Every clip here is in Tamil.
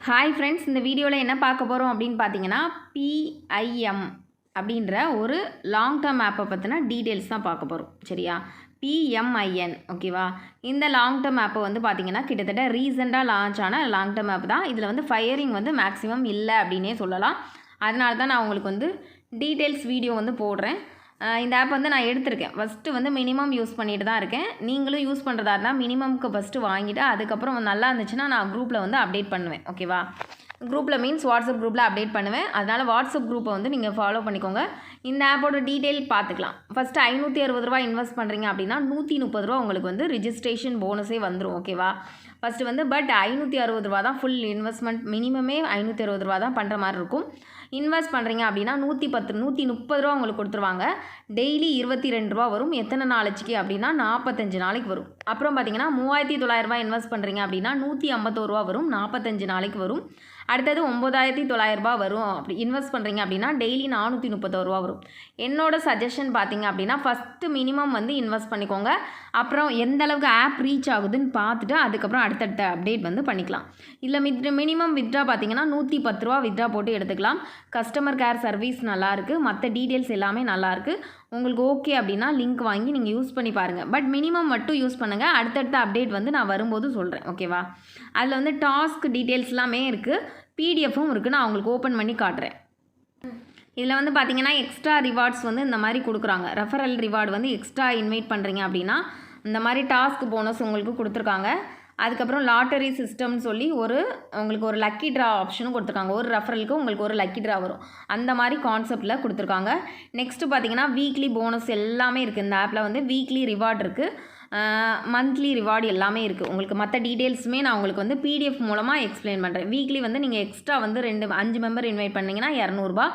ஹாய் ஃப்ரெண்ட்ஸ், இந்த வீடியோவில் என்ன பார்க்க போகிறோம் அப்படின்னு பார்த்தீங்கன்னா, PIM அப்படின்ற ஒரு லாங் டேர்ம் ஆப்பை பற்றின டீட்டெயில்ஸ் தான் பார்க்க போகிறோம். சரியா? PMIN ஓகேவா? இந்த லாங் டேர்ம் ஆப்பை வந்து பார்த்தீங்கன்னா கிட்டத்தட்ட ரீசெண்டாக லான்ச் ஆன லாங் டேர்ம் ஆப் தான். இதில் வந்து ஃபயரிங் வந்து மேக்ஸிமம் இல்லை அப்படின்னே சொல்லலாம். அதனால தான் நான் உங்களுக்கு வந்து டீட்டெயில்ஸ் வீடியோ வந்து போடுறேன். இந்த ஆப் வந்து நான் எடுத்திருக்கேன். ஃபஸ்ட்டு வந்து மினிமம் யூஸ் பண்ணிட்டு தான் இருக்கேன். நீங்களும் யூஸ் பண்ணுறதா இருந்தால் மினிமம்க்கு ஃபஸ்ட்டு வாங்கிட்டு அதுக்கப்புறம் நல்லா இருந்துச்சுன்னா நான் குரூப்பில் வந்து அப்டேட் பண்ணுவேன். ஓகேவா? குரூப்பில் மீன்ஸ் வாட்ஸ்அப் குரூப்பில் அப்டேட் பண்ணுவேன். அதனால் வாட்ஸ்அப் குரூப்பை வந்து நீங்கள் ஃபாலோ பண்ணிக்கோங்க. இந்த ஆப்போட டீட்டெயில் பார்த்துக்கலாம். ஃபஸ்ட்டு ₹560 இன்வெஸ்ட் பண்ணுறீங்க அப்படின்னா ₹130 உங்களுக்கு வந்து ரிஜிஸ்ட்ரேஷன் போனஸே வந்துடும். ஓகேவா? ஃபஸ்ட்டு வந்து பட் ₹560 தான் ஃபுல் இன்வெஸ்ட்மெண்ட். மினிமமே ₹560 தான் பண்ணுற மாதிரி இருக்கும். இன்வெஸ்ட் பண்ணுறீங்க அப்படின்னா ₹130 உங்களுக்கு கொடுத்துருவாங்க. டெய்லி ₹22 வரும். எத்தனை நாளைக்கு அப்படின்னா 45 நாளைக்கு வரும். அப்புறம் பார்த்தீங்கன்னா ₹3900 இன்வெஸ்ட் பண்ணுறீங்க அப்படின்னா ₹151 வரும். 45 நாளைக்கு வரும். அடுத்தது ₹9900 வரும். அப்படி இன்வெஸ்ட் பண்ணுறீங்க அப்படின்னா டெய்லி ₹430 வரும். என்னோட சஜஷன் பார்த்தீங்க அப்படின்னா ஃபஸ்ட்டு மினிமம் வந்து இன்வெஸ்ட் பண்ணிக்கோங்க. அப்புறம் எந்த அளவுக்கு ஆப் ரீச் ஆகுதுன்னு பார்த்துட்டு அதுக்கப்புறம் அடுத்தடுத்த அப்டேட் வந்து பண்ணிக்கலாம். இல்லை மினிமம் வித்ட்ரா பார்த்தீங்கன்னா ₹110 வித்ட்ரா போட்டு எடுத்துக்கலாம். கஸ்டமர் கேர் சர்வீஸ் நல்லாயிருக்கு. மற்ற டீட்டெயில்ஸ் எல்லாமே நல்லாயிருக்கு. உங்களுக்கு ஓகே அப்படின்னா லிங்க் வாங்கி நீங்கள் யூஸ் பண்ணி பாருங்கள். பட் மினிமம் மட்டும் யூஸ் பண்ணுங்கள். அடுத்தடுத்த அப்டேட் வந்து நான் வரும்போது சொல்கிறேன். ஓகேவா? அதில் வந்து டாஸ்க் டீட்டெயில்ஸ் எல்லாமே இருக்குது. பிடிஎஃப்பும் இருக்குது. நான் உங்களுக்கு ஓப்பன் பண்ணி காட்டுறேன். இதில் வந்து பார்த்தீங்கன்னா எக்ஸ்ட்ரா ரிவார்ட்ஸ் வந்து இந்த மாதிரி கொடுக்குறாங்க. ரெஃபரல் ரிவார்டு வந்து எக்ஸ்ட்ரா இன்வைட் பண்ணுறீங்க அப்படின்னா இந்த மாதிரி டாஸ்க் போனஸ் உங்களுக்கு கொடுத்துருக்காங்க. அதுக்கப்புறம் லாட்டரி சிஸ்டம்னு சொல்லி உங்களுக்கு ஒரு லக்கி ட்ரா ஆப்ஷனும் கொடுத்துருக்காங்க. ஒரு ரெஃபரலுக்கு உங்களுக்கு ஒரு லக்கி ட்ரா வரும். அந்த மாதிரி கான்செப்டில் கொடுத்துருக்காங்க. நெக்ஸ்ட்டு பார்த்தீங்கன்னா வீக்லி போனஸ் எல்லாமே இருக்குது. இந்த ஆப்பில் வந்து வீக்லி ரிவார்டு இருக்குது. மந்த்லி ரிவார்டு எல்லாமே இருக்குது. உங்களுக்கு மற்ற டீட்டெயில்ஸுமே நான் உங்களுக்கு வந்து பிடிஎஃப் மூலமாக எக்ஸ்பிளைன் பண்ணுறேன். வீக்லி வந்து நீங்கள் எக்ஸ்ட்ரா வந்து 5 மெம்பர் இன்வைட் பண்ணிங்கன்னா ₹200.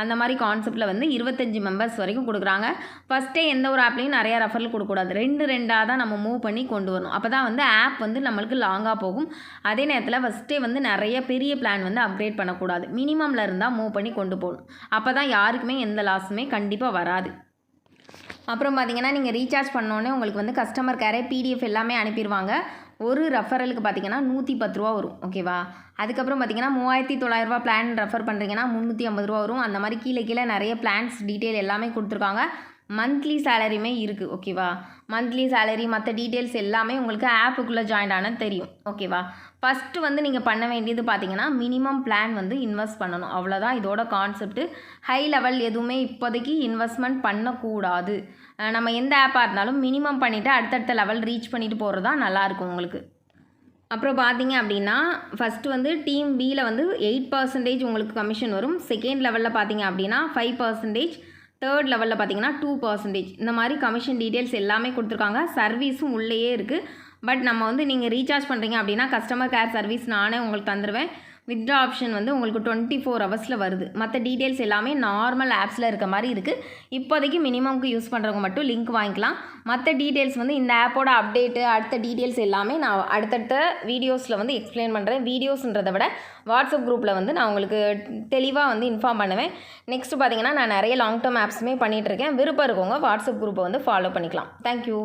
அந்த மாதிரி கான்செப்டில் வந்து 25 மெம்பர்ஸ் வரைக்கும் கொடுக்குறாங்க. ஃபஸ்ட்டே எந்த ஒரு ஆப்லேயும் நிறையா ரெஃபரல் கொடுக்கக்கூடாது. 2 தான் நம்ம மூவ் பண்ணி கொண்டு வரணும். அப்போ தான் வந்து ஆப் வந்து நம்மளுக்கு லாங்காக போகும். அதே நேரத்தில் ஃபஸ்ட்டே வந்து நிறைய பெரிய பிளான் வந்து அப்கிரேட் பண்ணக்கூடாது. மினிமமில் இருந்தால் மூவ் பண்ணி கொண்டு போகணும். அப்போ தான் யாருக்குமே எந்த லாஸுமே கண்டிப்பாக வராது. அப்புறம் பார்த்தீங்கன்னா நீங்கள் ரீசார்ஜ் பண்ணோன்னே உங்களுக்கு வந்து கஸ்டமர் கேரே பிடிஎஃப் எல்லாமே அனுப்பிடுவாங்க. ஒரு ரெஃபரலுக்கு பார்த்தீங்கன்னா ₹110 வரும். ஓகேவா? அதுக்கப்புறம் பார்த்தீங்கன்னா ₹3900 பிளான் ரெஃபர் பண்ணுறீங்கன்னா ₹350 வரும். அந்த மாதிரி கீழே நிறைய பிளான்ஸ் டீட்டெயில் எல்லாமே கொடுத்துருக்காங்க. மந்த்லி சேலரியுமே இருக்குது. ஓகேவா? மந்த்லி சேலரி மற்ற டீட்டெயில்ஸ் எல்லாமே உங்களுக்கு ஆப்புக்குள்ளே ஜாயின் ஆனால் தெரியும். ஓகேவா? ஃபஸ்ட்டு வந்து நீங்கள் பண்ண வேண்டியது பார்த்தீங்கன்னா மினிமம் பிளான் வந்து இன்வெஸ்ட் பண்ணணும். அவ்வளோதான் இதோட கான்செப்ட்டு. ஹை லெவல் எதுவுமே இப்போதைக்கு இன்வெஸ்ட்மெண்ட் பண்ணக்கூடாது. நம்ம எந்த ஆப்பாக இருந்தாலும் மினிமம் பண்ணிவிட்டு அடுத்தடுத்த லெவல் ரீச் பண்ணிட்டு போகிறது தான் நல்லாயிருக்கும் உங்களுக்கு. அப்புறம் பார்த்தீங்க அப்படின்னா ஃபஸ்ட்டு வந்து டீம் பியில் வந்து 8% உங்களுக்கு கமிஷன் வரும். செகண்ட் லெவலில் பார்த்தீங்க அப்படின்னா 5%, தேர்ட் லெவலில் பார்த்தீங்கன்னா 2%. இந்த மாதிரி கமிஷன் டீட்டெயில்ஸ் எல்லாமே கொடுத்துருக்காங்க. சர்வீஸும் உள்ளேயே இருக்குது. பட் நம்ம வந்து நீங்கள் ரீசார்ஜ் பண்ணுறீங்க அப்படின்னா கஸ்டமர் கேர் சர்வீஸ் நானே உங்களுக்கு தந்துடுவேன். வித்ட்ரா ஆப்ஷன் வந்து உங்களுக்கு 24 ஹவர்ஸில் வருது. மற்ற டீட்டெயில்ஸ் எல்லாமே நார்மல் ஆப்ஸில் இருக்க மாதிரி இருக்குது. இப்போதைக்கு மினிமம்க்கு யூஸ் பண்ணுறவங்க மட்டும் லிங்க் வாங்கிக்கலாம். மற்ற டீட்டெயில்ஸ் வந்து இந்த ஆப்போட அப்டேட்டு அடுத்த டீட்டெயில்ஸ் எல்லாமே நான் அடுத்தடுத்த வீடியோஸில் வந்து எக்ஸ்பிளைன் பண்ணுறேன். வீடியோஸ்ன்றதை விட வாட்ஸ்அப் குரூப்பில் வந்து நான் உங்களுக்கு தெளிவாக வந்து இன்ஃபார்ம் பண்ணுவேன். நெக்ஸ்ட்டு பார்த்தீங்கன்னா நான் நிறைய லாங் டேர்ம் ஆப்ஸுமே பண்ணிகிட்ருக்கேன். விருப்பம் இருக்கவங்க வாட்ஸ்அப் குரூப்பை வந்து ஃபாலோ பண்ணிக்கலாம். தேங்க்யூ.